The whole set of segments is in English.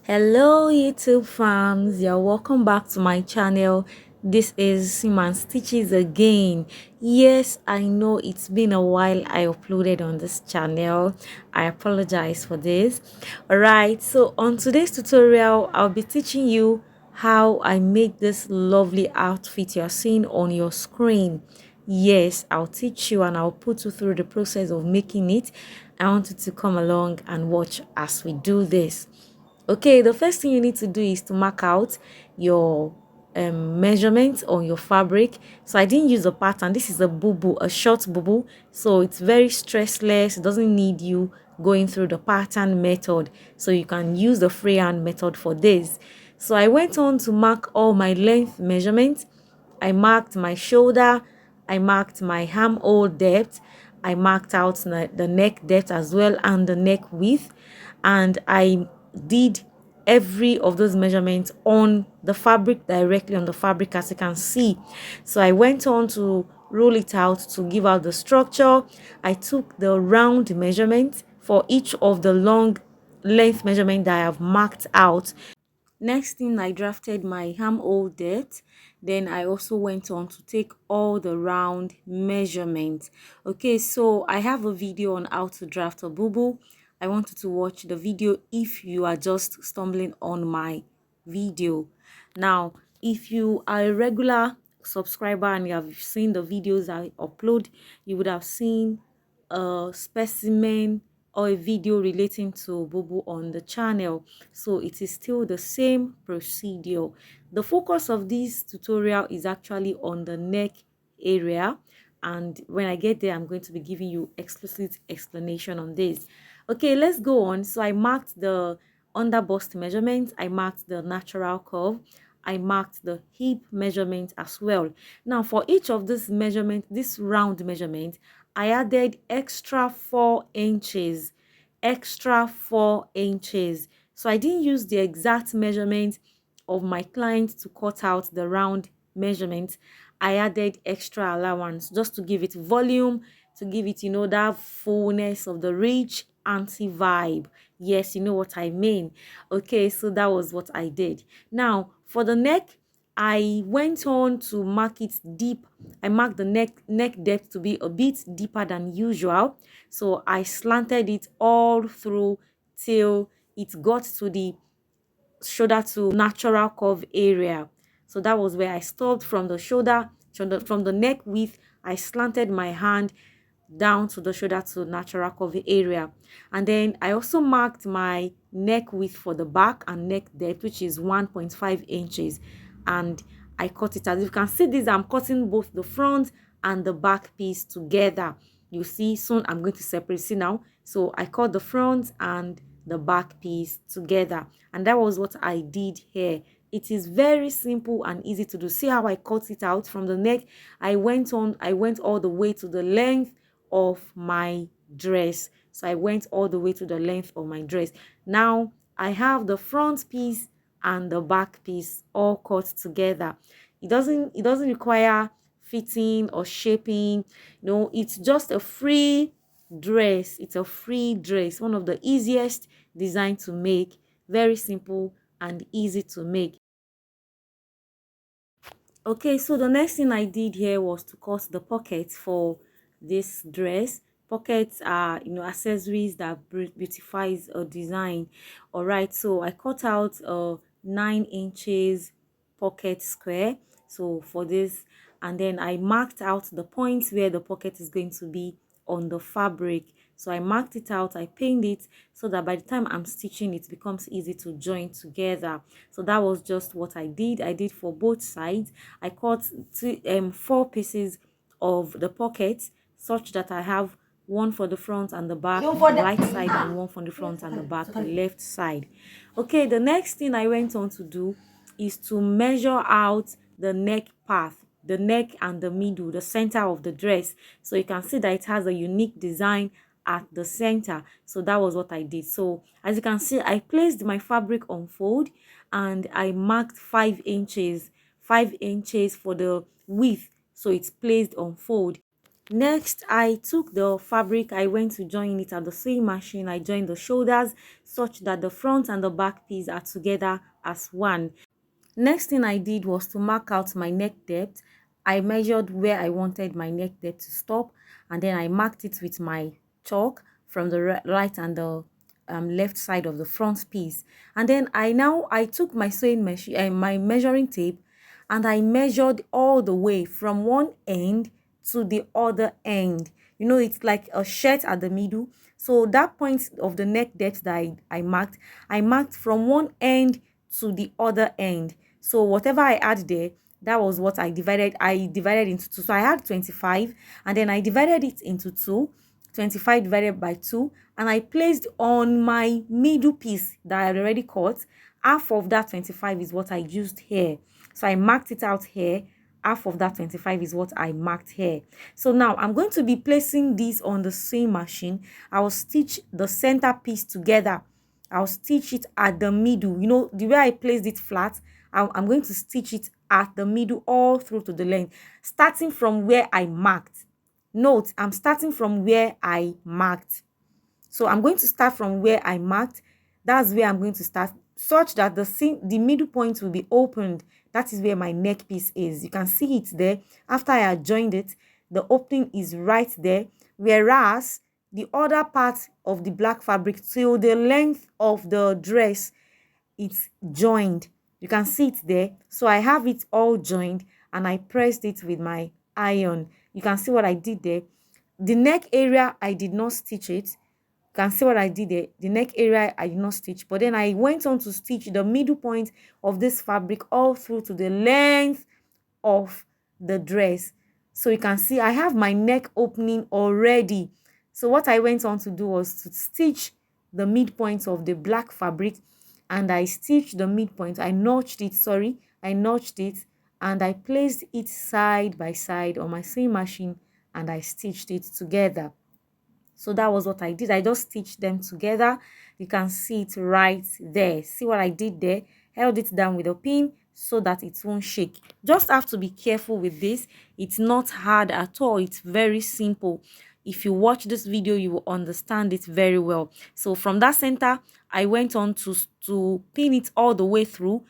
Hello YouTube fams, you're welcome back to my channel. This is Siman Stitches again. Yes, I know it's been a while I uploaded on this channel. I apologize for this. Alright, so on today's tutorial I'll be teaching you how I make this lovely outfit you're seeing on your screen. Yes, I'll teach you and I'll put you through the process of making it. I want you to come along and watch as we do this. Okay, the first thing you need to do is to mark out your measurements on your fabric. So I didn't use a pattern. This is a bubu, a short bubu. So it's very stressless. It doesn't need you going through the pattern method. So you can use the freehand method for this. So I went on to mark all my length measurements. I marked my shoulder. I marked my armhole depth. I marked out the neck depth as well and the neck width. And I did every of those measurements on the fabric, directly on the fabric, as you can see. So I went on to roll it out to give out the structure. I took the round measurement for each of the long length measurement that I have marked out. Next thing, I drafted my armhole depth. Then I also went on to take all the round measurements. Okay, so I have a video on how to draft a bubu. I want you to watch the video if you are just stumbling on my video. Now, if you are a regular subscriber and you have seen the videos I upload, you would have seen a specimen or a video relating to Bubu on the channel. So it is still the same procedure. The focus of this tutorial is actually on the neck area, and when I get there I'm going to be giving you explicit explanation on this. Okay, let's go on. So I marked the under bust measurement, I marked the natural curve, I marked the hip measurement as well. Now for each of this measurement, this round measurement, I added extra 4 inches. Extra 4 inches. So I didn't use the exact measurement of my client to cut out the round measurement. I added extra allowance just to give it volume, to give it, that fullness of the rich anti vibe. Yes, you know what I mean. Okay, so that was what I did. Now for the neck, I went on to mark it deep. I marked the neck depth to be a bit deeper than usual. So I slanted it all through till it got to the shoulder to natural curve area. So that was where I stopped. From the shoulder, from the neck width, I slanted my hand down to the shoulder to natural curve area. And then I also marked my neck width for the back and neck depth, which is 1.5 inches. And I cut it. As you can see this, I'm cutting both the front and the back piece together. You see, soon I'm going to separate. See now, so I cut the front and the back piece together, and that was what I did here. It is very simple and easy to do. See how I cut it out from the neck. I went all the way to the length of my dress. So I went all the way to the length of my dress. Now I have the front piece and the back piece all cut together. It doesn't require fitting or shaping. It's just a free dress. It's a free dress, one of the easiest design to make, very simple and easy to make. Okay, so the next thing I did here was to cut the pockets for this dress. Pockets are, accessories that beautifies a design. All right, so I cut out a 9 inches pocket square. So for this, and then I marked out the points where the pocket is going to be on the fabric. So I marked it out, I pinned it so that by the time I'm stitching it becomes easy to join together. So that was just what I did for both sides. I cut 4 pieces of the pockets such that I have one for the front and the back, the right side, and one for the front and the back, the left side. Okay, the next thing I went on to do is to measure out the neck path, the neck and the middle, the center of the dress. So you can see that it has a unique design at the center. So that was what I did. So as you can see, I placed my fabric on fold and I marked 5 inches, 5 inches for the width. So it's placed on fold. Next, I took the fabric, I went to join it at the sewing machine. I joined the shoulders such that the front and the back piece are together as one. Next thing I did was to mark out my neck depth. I measured where I wanted my neck depth to stop, and then I marked it with my chalk from the right and the left side of the front piece. And then I took my sewing machine and my measuring tape, and I measured all the way from one end to the other end. You know, it's like a shirt at the middle. So that point of the neck depth that I marked from one end to the other end. So whatever I add there, that was what I divided. I divided into two. So I had 25, and then I divided it into two. 25 divided by 2, and I placed on my middle piece that I had already cut. Half of that 25 is what I used here. So I marked it out here. Half of that 25 is what I marked here. So now I'm going to be placing this on the sewing machine. I will stitch the center piece together. I'll stitch it at the middle. You know, the way I placed it flat, I'm going to stitch it at the middle all through to the length, starting from where I marked. Note, I'm starting from where I marked. So I'm going to start from where I marked. That's where I'm going to start, such that the middle point will be opened. That is where my neck piece is. You can see it there. After I joined it, the opening is right there. Whereas the other part of the black fabric till the length of the dress, it's joined. You can see it there. So I have it all joined, and I pressed it with my iron. You can see what I did there. The neck area, I did not stitch it. You can see what I did there. The neck area, I did not stitch, but then I went on to stitch the middle point of this fabric all through to the length of the dress. So you can see I have my neck opening already. So what I went on to do was to stitch the midpoint of the black fabric, and I stitched the midpoint. I notched it, and I placed it side by side on my sewing machine, and I stitched it together. So that was what I did. I just stitched them together. You can see it right there. See what I did there? Held it down with a pin so that it won't shake. Just have to be careful with this. It's not hard at all. It's very simple. If you watch this video, you will understand it very well. So from that center, I went on to pin it all the way through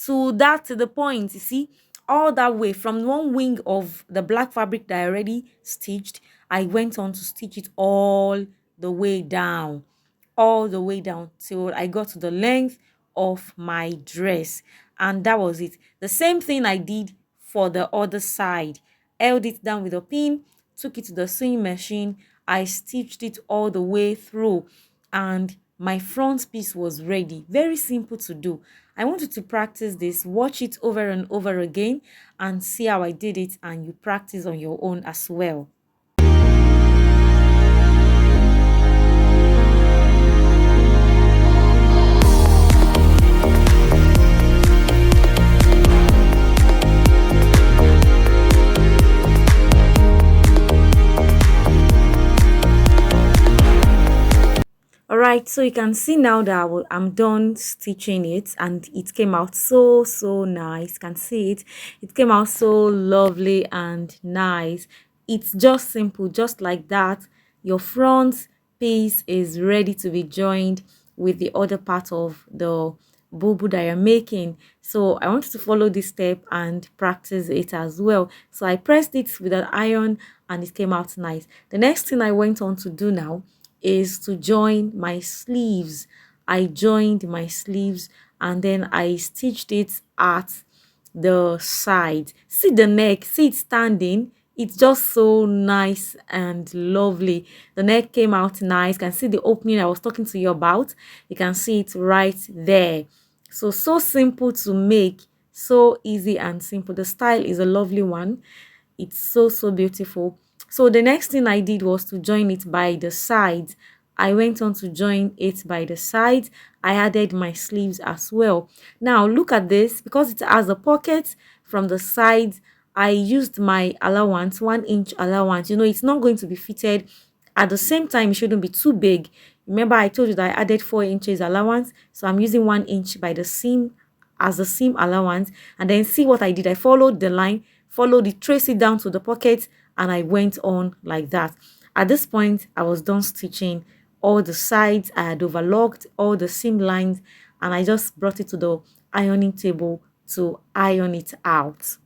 to the point. You see, all that way from one wing of the black fabric that I already stitched, I went on to stitch it all the way down, till I got to the length of my dress. And that was it. The same thing I did for the other side. Held it down with a pin, took it to the sewing machine. I stitched it all the way through, and my front piece was ready. Very simple to do. I want you to practice this. Watch it over and over again and see how I did it, and you practice on your own as well. All right, so you can see now that I'm done stitching it, and it came out so nice. You can see it came out so lovely and nice. It's just simple, just like that. Your front piece is ready to be joined with the other part of the bubu that you're making. So I want you to follow this step and practice it as well. So I pressed it with an iron, and it came out nice. The next thing I went on to do now is to join my sleeves. I joined my sleeves, and then I stitched it at the side. See the neck, see it standing. It's just so nice and lovely. The neck came out nice. You can see the opening I was talking to you about. You can see it right there. So simple to make, so easy and simple. The style is a lovely one. It's so beautiful. So the next thing I did was to join it by the sides. I went on to join it by the sides. I added my sleeves as well. Now look at this. Because it has a pocket from the sides, I used my allowance, 1 inch allowance. You know, it's not going to be fitted. At the same time, it shouldn't be too big. Remember, I told you that I added 4 inches allowance. So I'm using 1 inch by the seam as the seam allowance. And then see what I did. I followed the line, followed it, trace it down to the pocket, and I went on like that. At this point, I was done stitching all the sides. I had overlocked all the seam lines, and I just brought it to the ironing table to iron it out.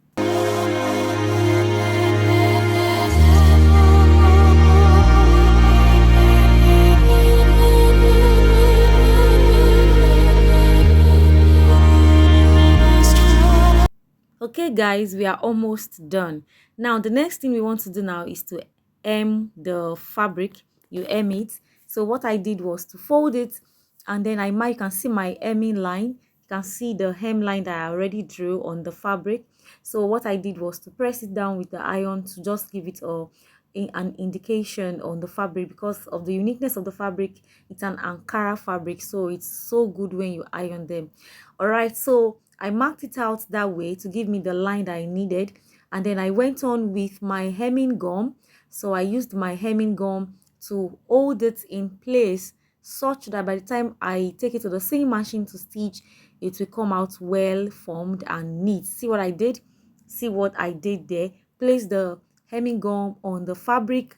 Okay guys, we are almost done. Now the next thing we want to do now is to hem the fabric. You hem it. So what I did was to fold it, and then you can see my hemming line. You can see the hem line that I already drew on the fabric. So what I did was to press it down with the iron to just give it an indication on the fabric. Because of the uniqueness of the fabric, it's an Ankara fabric, so it's so good when you iron them. All right, so I marked it out that way to give me the line that I needed, and then I went on with my hemming gum. So I used my hemming gum to hold it in place such that by the time I take it to the sewing machine to stitch, it will come out well formed and neat. See what I did? See what I did there? Place the hemming gum on the fabric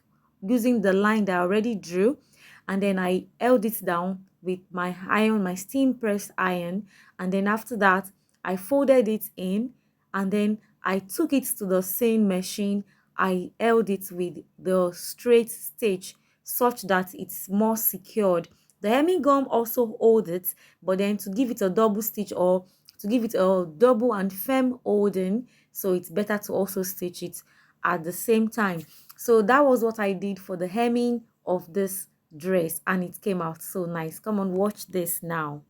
using the line that I already drew, and then I held it down with my iron, my steam pressed iron, and then after that I folded it in, and then I took it to the sewing machine. I held it with the straight stitch such that it's more secured. The hemming gum also holds it, but then to give it a double stitch or to give it a double and firm holding, so it's better to also stitch it at the same time. So that was what I did for the hemming of this dress, and it came out so nice. Come on, watch this now.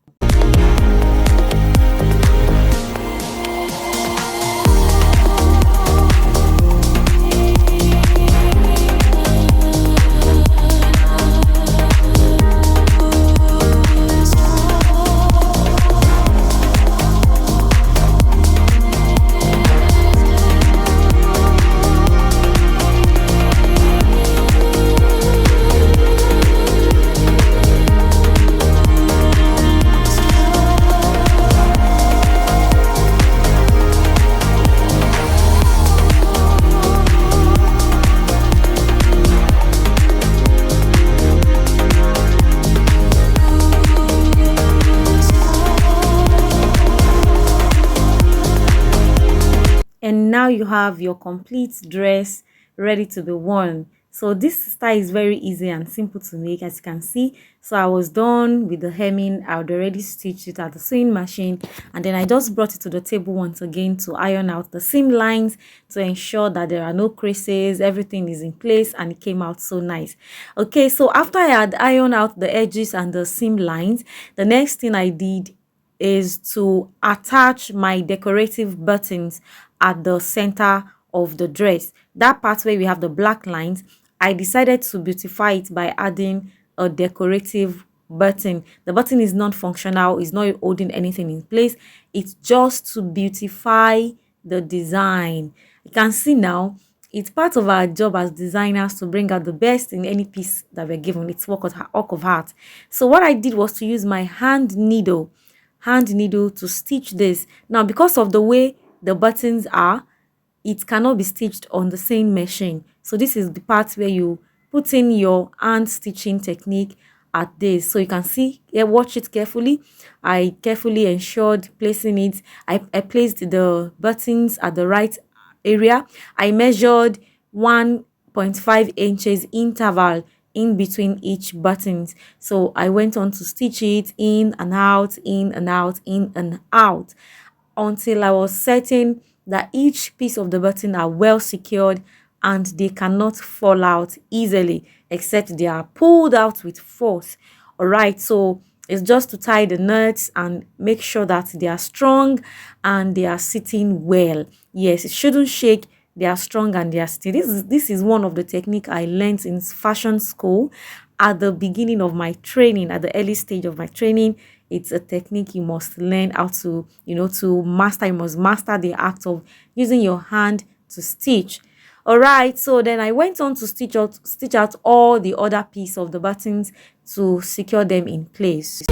And now you have your complete dress ready to be worn. So this style is very easy and simple to make, as you can see. So I was done with the hemming. I had already stitched it at the sewing machine, and then I just brought it to the table once again to iron out the seam lines to ensure that there are no creases, everything is in place, and it came out so nice. Okay, so after I had ironed out the edges and the seam lines, the next thing I did is to attach my decorative buttons at the center of the dress. That part where we have the black lines, I decided to beautify it by adding a decorative button. The button is non-functional, it's not holding anything in place, it's just to beautify the design. You can see now it's part of our job as designers to bring out the best in any piece that we're given. It's work of art. So what I did was to use my hand needle to stitch this. Now, because of the way the buttons are, it cannot be stitched on the same machine. So this is the part where you put in your hand stitching technique at this. So you can see, watch it carefully. I carefully ensured placing it. I placed the buttons at the right area. I measured 1.5 inches interval in between each buttons. So I went on to stitch it in and out, in and out, in and out, until I was certain that each piece of the button are well secured and they cannot fall out easily, except they are pulled out with force. All right, so it's just to tie the nuts and make sure that they are strong and they are sitting well. Yes, it shouldn't shake. They are strong and they are sitting. This is one of the technique I learned in fashion school at the beginning of my training, at the early stage of my training. It's a technique you must learn how to, to master. You must master the act of using your hand to stitch. All right, so then I went on to stitch out all the other piece of the buttons to secure them in place.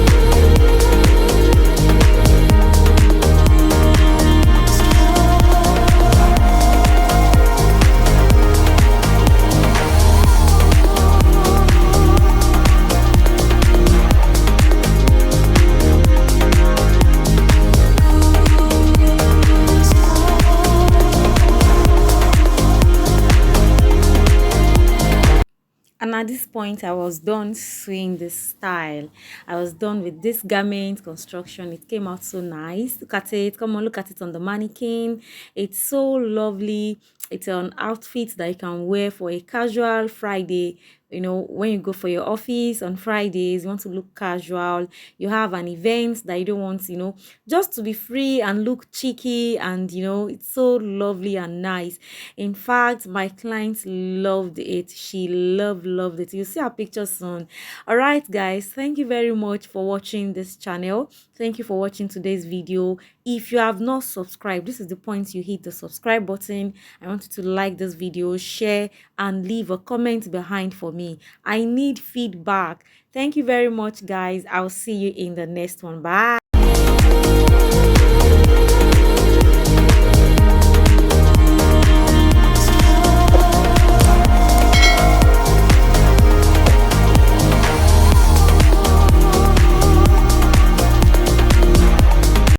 point, I was done sewing this style. I was done with this garment construction. It came out so nice. Look at it. Come on, look at it on the mannequin. It's so lovely. It's an outfit that you can wear for a casual Friday. You know, when you go for your office on Fridays, you want to look casual. You have an event that you don't want, just to be free and look cheeky. And, it's so lovely and nice. In fact, my client loved it. She loved it. You'll see our picture soon. All right, guys, thank you very much for watching this channel. Thank you for watching today's video. If you have not subscribed, this is the point you hit the subscribe button. I want you to like this video, share, and leave a comment behind for me. I need feedback. Thank you very much, guys. I'll see you in the next one. Bye.